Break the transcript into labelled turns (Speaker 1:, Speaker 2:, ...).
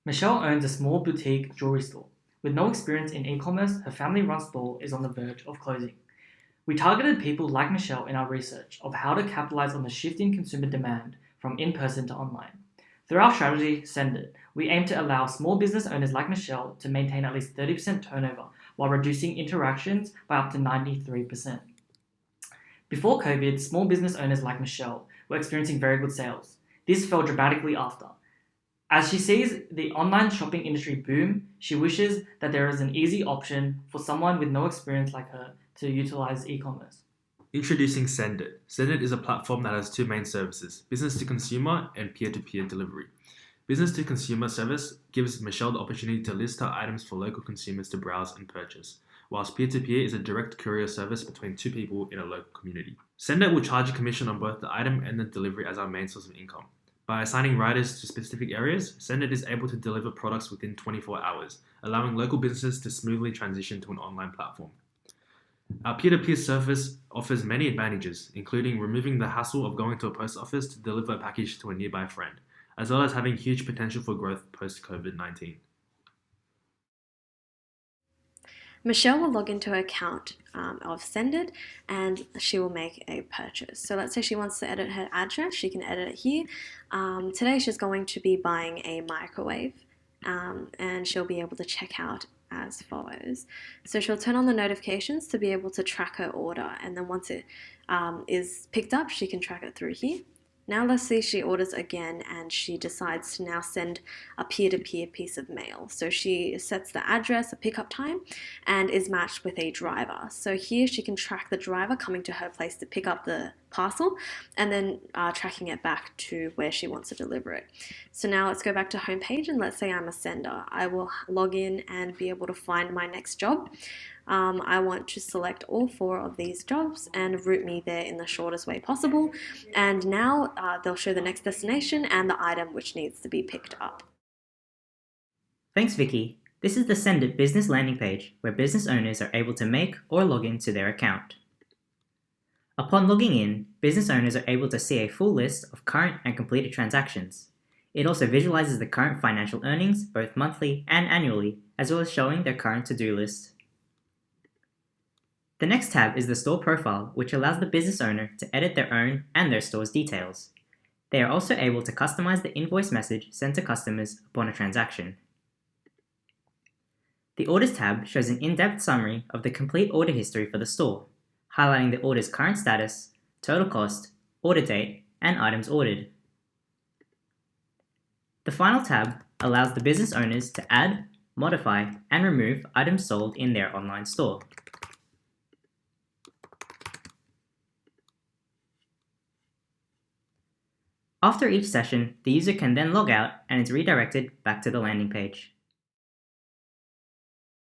Speaker 1: Michelle owns a small boutique jewelry store. With no experience in e-commerce, her family-run store is on the verge of closing. We targeted people like Michelle in our research of how to capitalize on the shift in consumer demand from in-person to online. Through our strategy, SendIt, we aim to allow small business owners like Michelle to maintain at least 30% turnover while reducing interactions by up to 93%. Before COVID, small business owners like Michelle were experiencing very good sales. This fell dramatically after. As she sees the online shopping industry boom, she wishes that there is an easy option for someone with no experience like her to utilize e-commerce.
Speaker 2: Introducing SendIt. SendIt is a platform that has two main services, business to consumer and peer-to-peer delivery. Business to consumer service gives Michelle the opportunity to list her items for local consumers to browse and purchase, whilst peer-to-peer is a direct courier service between two people in a local community. SendIt will charge a commission on both the item and the delivery as our main source of income. By assigning riders to specific areas, SendIt is able to deliver products within 24 hours, allowing local businesses to smoothly transition to an online platform. Our peer-to-peer service offers many advantages, including removing the hassle of going to a post office to deliver a package to a nearby friend, as well as having huge potential for growth post-COVID-19.
Speaker 3: Michelle will log into her account of SendIt and she will make a purchase. So let's say she wants to edit her address, she can edit it here. Today she's going to be buying a microwave and she'll be able to check out as follows. So she'll turn on the notifications to be able to track her order, and then once it is picked up, she can track it through here. Now let's say she orders again and she decides to now send a peer-to-peer piece of mail. So she sets the address, a pickup time, and is matched with a driver. So here she can track the driver coming to her place to pick up the parcel and then tracking it back to where she wants to deliver it. So now let's go back to homepage and let's say I'm a sender. I will log in and be able to find my next job. I want to select all 4 of these jobs and route me there in the shortest way possible. And now they'll show the next destination and the item which needs to be picked up.
Speaker 4: Thanks, Vicky. This is the SendIt business landing page where business owners are able to make or log into their account. Upon logging in, business owners are able to see a full list of current and completed transactions. It also visualizes the current financial earnings, both monthly and annually, as well as showing their current to-do list. The next tab is the store profile, which allows the business owner to edit their own and their store's details. They are also able to customize the invoice message sent to customers upon a transaction. The Orders tab shows an in-depth summary of the complete order history for the store, highlighting the order's current status, total cost, order date, and items ordered. The final tab allows the business owners to add, modify, and remove items sold in their online store. After each session, the user can then log out and is redirected back to the landing page.